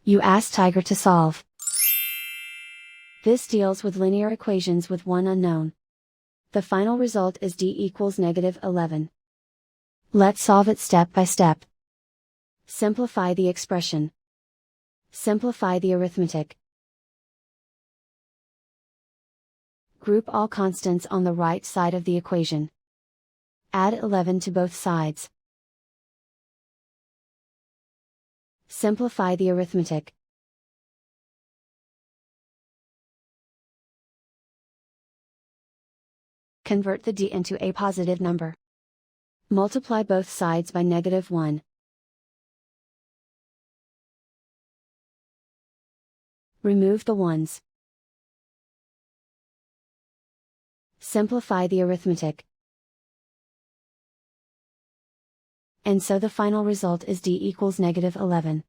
You ask Tiger to solve. This deals with linear equations with one unknown. The final result is d equals -11. Let's solve it step by step. Simplify the expression. Simplify the arithmetic. Group all constants on the right side of the equation. Add 11 to both sides. Simplify the arithmetic. Convert the d into a positive number. Multiply both sides by -1. Remove the ones. Simplify the arithmetic. And so the final result is d equals -11.